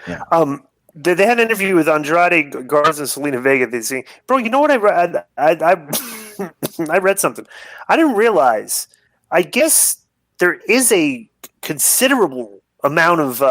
Yeah. They had an interview with Andrade, Garza, and Selena Vega. They say, bro, you know what I read? I read something. I didn't realize. I guess there is a considerable amount of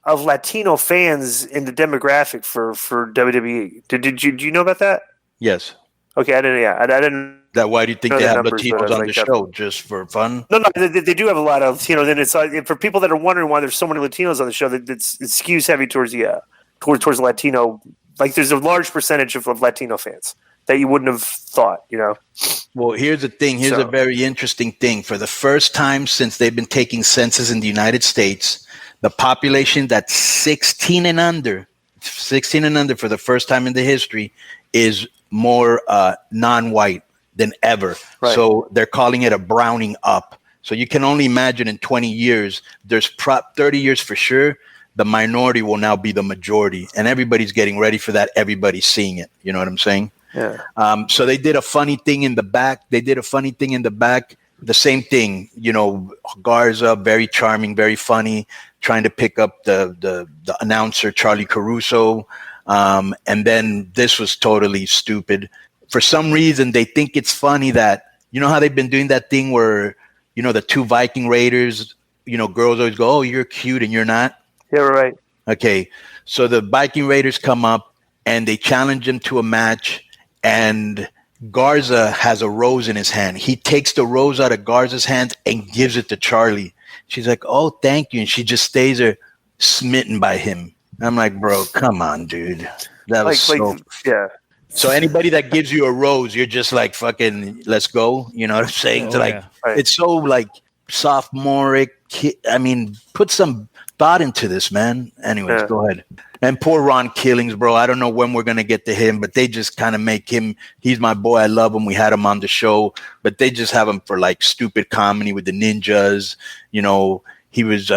Latino fans in the demographic for WWE. Do you know about that? Yes. Okay, I didn't. Yeah, I didn't. That why do you think know they the have numbers, Latinos on like the that. show just for fun? No, they do have a lot of Latinos. Then it's for people that are wondering why there's so many Latinos on the show. That it skews heavy towards the towards Latino. Like there's a large percentage of Latino fans that you wouldn't have thought. You know. Well, here's the thing. Here's a very interesting thing. For the first time since they've been taking census in the United States, the population that's 16 and under for the first time in the history is more non-white than ever. Right. So they're calling it a browning up. So you can only imagine in 20 years, there's 30 years for sure, the minority will now be the majority. And everybody's getting ready for that. Everybody's seeing it. You know what I'm saying? Yeah. So they did a funny thing in the back. The same thing, you know, Garza, very charming, very funny, trying to pick up the announcer, Charlie Caruso. And then this was totally stupid. For some reason, they think it's funny that, you know how they've been doing that thing where, you know, the two Viking Raiders, you know, girls always go, oh, you're cute and you're not. Yeah, right. Okay. So the Viking Raiders come up and they challenge him to a match, and Garza has a rose in his hand. He takes the rose out of Garza's hands and gives it to Charlie. She's like, oh, thank you. And she just stays there smitten by him. I'm like, bro, come on, dude. That was yeah. So anybody that gives you a rose, you're just like, fucking, let's go. You know what I'm saying? It's so like sophomoric. I mean, put some thought into this, man. Anyways, Go ahead. And poor Ron Killings, bro. I don't know when we're going to get to him, but they just kind of make him, he's my boy. I love him. We had him on the show, but they just have him for like stupid comedy with the ninjas. You know, he was,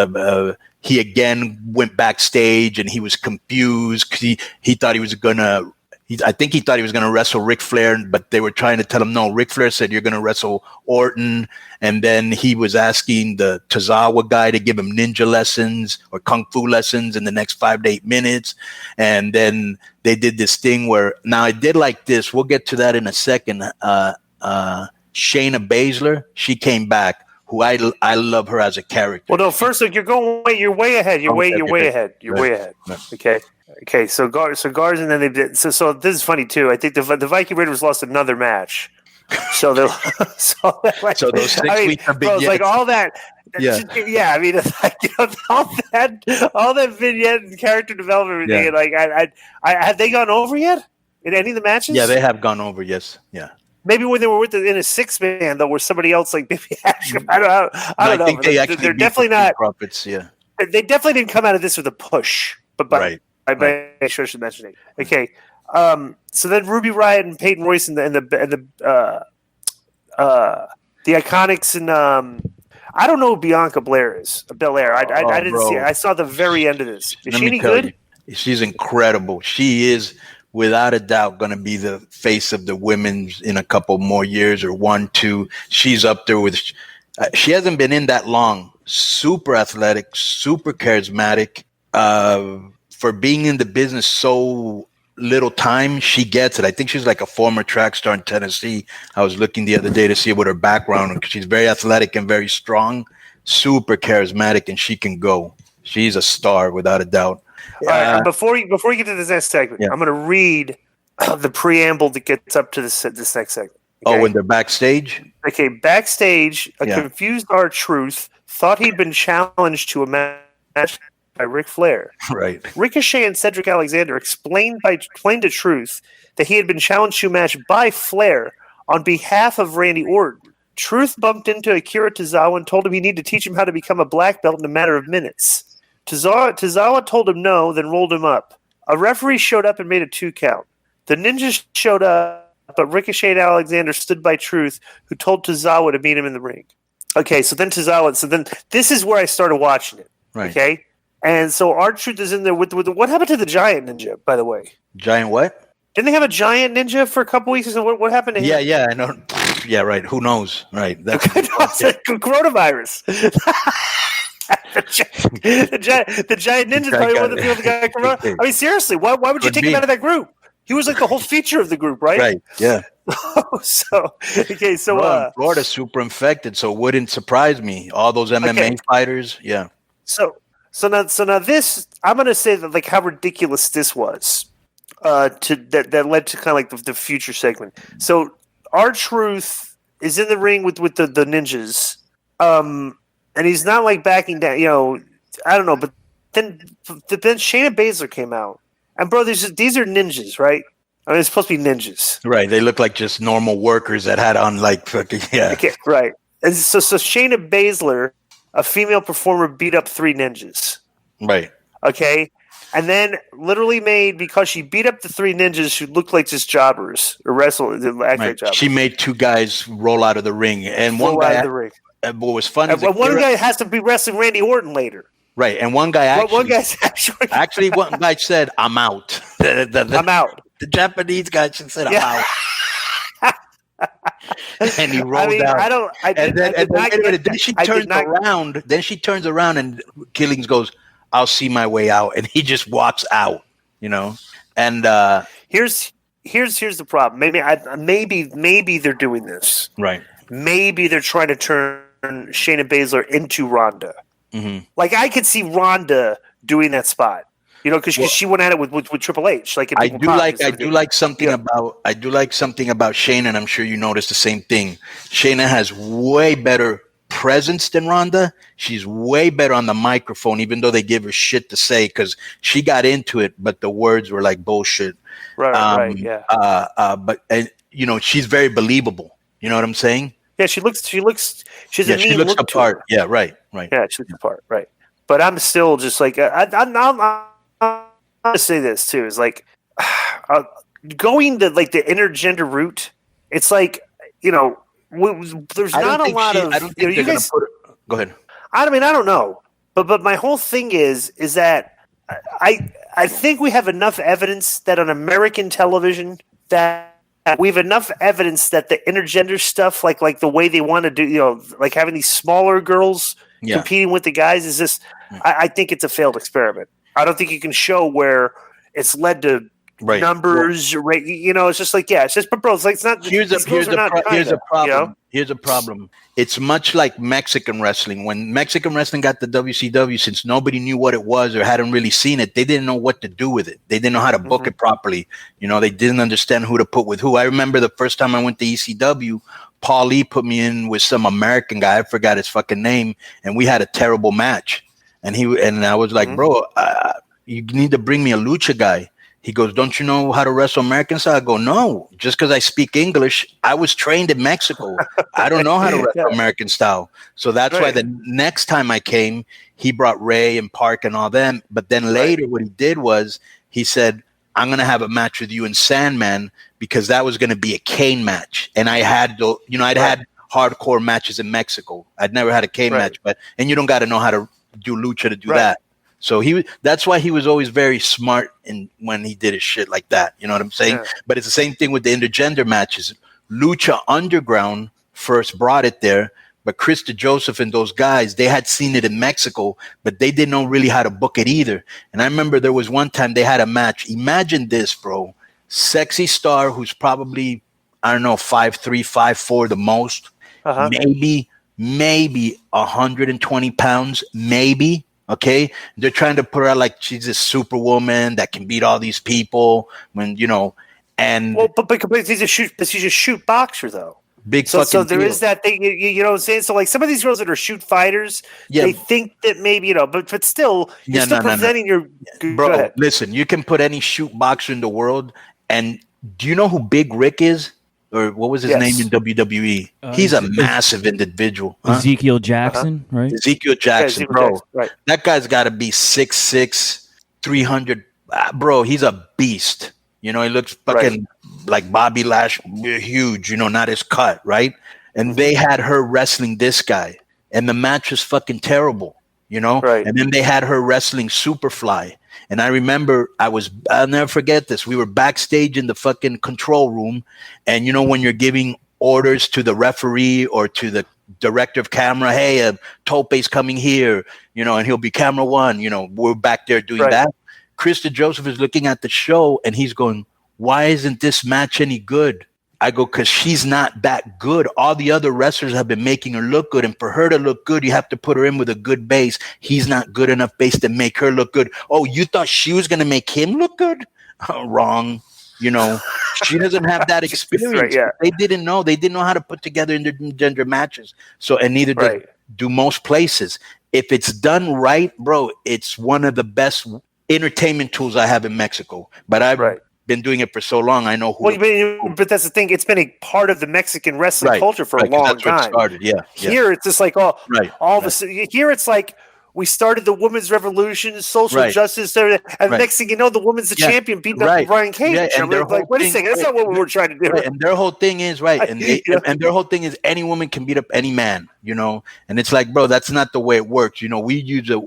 he again went backstage and he was confused because he thought he was going to, I think he thought he was going to wrestle Ric Flair, but they were trying to tell him, no, Ric Flair said you're going to wrestle Orton. And then he was asking the Tozawa guy to give him ninja lessons or kung fu lessons in the next 5 to 8 minutes. And then they did this thing where, now I did like this. We'll get to that in a second. Shayna Baszler, she came back, who I love her as a character. Well, no, first, look, you're way ahead. You're way ahead. Okay, so Garza, and then they did. So this is funny too. I think the Viking Raiders lost another match. So they're so those 6 weeks of vignettes. Like all that. Yeah. I mean, it's like, you know, all that vignette and character development. Yeah. Like, I have they gone over yet in any of the matches? Yeah, they have gone over. Yes. Yeah. Maybe when they were in a 6-man though, where somebody else like maybe I don't know. I think they're definitely not profits. Yeah. They definitely didn't come out of this with a push, but right. I sure should mention it. Okay, so then Ruby Riott and Peyton Royce and the Iconics and I don't know who Bianca Belair is. Belair. I didn't see it. I saw the very end of this. Is she any good? She's incredible. She is without a doubt going to be the face of the women's in a couple more years or 1, 2. She's up there with. She hasn't been in that long. Super athletic, super charismatic. For being in the business so little time, she gets it. I think she's like a former track star in Tennessee. I was looking the other day to see what her background, because she's very athletic and very strong, super charismatic, and she can go. She's a star without a doubt. All right, before you get to this next segment, I'm going to read the preamble that gets up to this next segment. Okay? Oh, when they're backstage? Okay, backstage, a confused R-Truth thought he'd been challenged to a match by Ric Flair. Right. Ricochet and Cedric Alexander explained to Truth that he had been challenged to a match by Flair on behalf of Randy Orton. Truth bumped into Akira Tozawa and told him he needed to teach him how to become a black belt in a matter of minutes. Tozawa told him no, then rolled him up. A referee showed up and made a 2 count. The ninjas showed up, but Ricochet and Alexander stood by Truth, who told Tozawa to meet him in the ring. Okay, so then this is where I started watching it. Right. Okay? And so R-Truth is in there with what happened to the Giant Ninja, by the way? Giant what? Didn't they have a Giant Ninja for a couple weeks? What happened to him? Yeah, I know. Yeah, right. Who knows? Right. That's coronavirus. the giant ninja's probably one of the people that got corona. I mean, seriously, why would you take him out of that group? He was like the whole feature of the group, right? Right. Yeah. So Florida's super infected, so it wouldn't surprise me. All those MMA fighters, yeah. So now this, I'm gonna say that like how ridiculous this was. That led to kind of like the future segment. So R-Truth is in the ring with the ninjas, and he's not like backing down. You know, I don't know, but then Shayna Baszler came out, and bro, these are ninjas, right? I mean, it's supposed to be ninjas, right? They look like just normal workers that had on like fucking Okay, right. And so Shayna Baszler, a female performer, beat up 3 ninjas, right? Okay. And then literally because she beat up the 3 ninjas who looked like just jobbers or jobbers. She made 2 guys roll out of the ring, and one guy out of the ring. And what was funny is one guy has to be wrestling Randy Orton later. Right, and one guy actually one guy said, "I'm out." I'm out. The Japanese guy said, "I'm out." And he rolled out. Then she turns around. Then she turns around, and Killings goes, "I'll see my way out," and he just walks out. You know, and here's the problem. Maybe they're doing this. Right. Maybe they're trying to turn Shayna Baszler into Ronda. Mm-hmm. Like I could see Ronda doing that spot. You know, because she went at it with Triple H. Like I do like something about Shayna, and I'm sure you noticed the same thing. Shayna has way better presence than Ronda. She's way better on the microphone, even though they give her shit to say because she got into it, but the words were like bullshit. Right, yeah. But you know, she's very believable. You know what I'm saying? Yeah, she looks the part. Yeah, right. Yeah, she looks the part, right. But I'm still just like I'm going to say this too is like going the intergender route. It's like, you know, there's not a lot of. I don't think they're going to put it. Go ahead. I mean, I don't know, but my whole thing is that I think we have enough evidence that on American television that we have enough evidence that the intergender stuff, like the way they want to do, you know, like having these smaller girls competing with the guys, is just. I think it's a failed experiment. I don't think you can show where it's led to numbers. Well, you know, it's just like it's just. But bro, it's like it's not. Here's a problem. You know? Here's a problem. It's much like Mexican wrestling. When Mexican wrestling got the WCW, since nobody knew what it was or hadn't really seen it, they didn't know what to do with it. They didn't know how to book it properly. You know, they didn't understand who to put with who. I remember the first time I went to ECW, Paul Lee put me in with some American guy. I forgot his fucking name, and we had a terrible match. And I was like, bro, you need to bring me a lucha guy. He goes, don't you know how to wrestle American style? I go, no, just because I speak English, I was trained in Mexico. I don't know how to wrestle American style. So that's why the next time I came, he brought Ray and Park and all them. But then later what he did was he said, I'm going to have a match with you and Sandman because that was going to be a cane match. And I had, I'd had hardcore matches in Mexico. I'd never had a cane match, and you don't got to know how to do lucha to do that. So that's why he was always very smart when he did his shit like that. You know what I'm saying? Yeah. But it's the same thing with the intergender matches. Lucha Underground first brought it there, but Krista Joseph and those guys, they had seen it in Mexico, but they didn't know really how to book it either. And I remember there was one time they had a match. Imagine this, bro. Sexy Star, who's probably, I don't know, 5'3", 5'4", the most, maybe 120 pounds, maybe. Okay, they're trying to put her out like she's a superwoman that can beat all these people. When and but she's a shoot boxer though. Big so there deal. Is that thing. You know what I'm saying? So like some of these girls that are shoot fighters, they think that maybe but still you're still presenting your. Bro, listen, you can put any shoot boxer in the world, and do you know who Big Rick is? Or what was his name in WWE? He's a massive individual. Ezekiel Jackson, right? Ezekiel Jackson, bro. Right. That guy's got to be 6'6", 300. Bro, he's a beast. You know, he looks fucking like Bobby Lash, huge, not his cut, right? And they had her wrestling this guy. And the match was fucking terrible, Right. And then they had her wrestling Superfly. And I remember I'll never forget this. We were backstage in the fucking control room. And when you're giving orders to the referee or to the director of camera, hey, Tope's coming here, you know, and he'll be camera one, you know, we're back there doing that. Krista Joseph is looking at the show and he's going, why isn't this match any good? I go, because she's not that good. All the other wrestlers have been making her look good. And for her to look good, you have to put her in with a good base. He's not good enough base to make her look good. Oh, you thought she was going to make him look good? Oh, wrong. You know, she doesn't have that experience. They didn't know. They didn't know how to put together intergender matches. So, and neither do most places. If it's done right, bro, it's one of the best entertainment tools I have in Mexico. But I've been doing it for so long, I know who. Well, but that's the thing. It's been a part of the Mexican wrestling culture for a long time. Where it started. Here, it's just like all of a sudden. Here, it's like we started the women's revolution, social justice, and next thing you know, the woman's the champion, beating up Brian Cage. And I'm like, wait a second, that's not what we were trying to do. And their whole thing is and their whole thing is any woman can beat up any man, you know. And it's like, bro, that's not the way it works. You know, we use it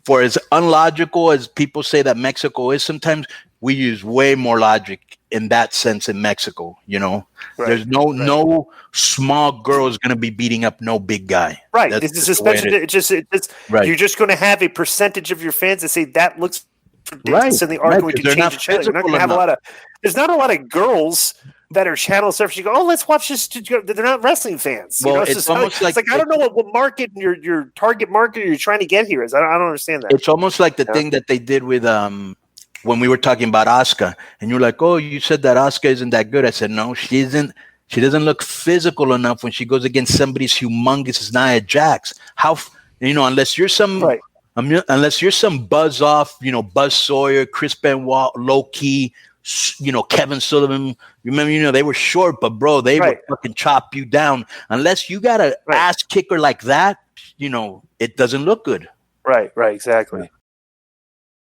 for as unlogical as people say that Mexico is. Sometimes we use way more logic in that sense in Mexico, you know. There's no small girl is going to be beating up no big guy. This is suspension. You're just going to have a percentage of your fans that say that looks ridiculous, and they are going to change the channel. You're not going to have there's not a lot of girls that are channel surfers. You go, oh, let's watch this. They're not wrestling fans. Well, you know? it's almost like I don't know what market your target market you're trying to get here is. I don't understand that. It's almost like the thing that they did with when we were talking about Asuka, and you're like, oh, you said that Asuka isn't that good. I said, no, she isn't. She doesn't look physical enough when she goes against somebody as humongous as Nia Jax. How, you know, unless you're some buzz off, you know, Buzz Sawyer, Chris Benoit, Low-Key, you know, Kevin Sullivan. Remember, you know, they were short, but bro, they would fucking chop you down. Unless you got an ass kicker like that, you know, it doesn't look good. Right, exactly.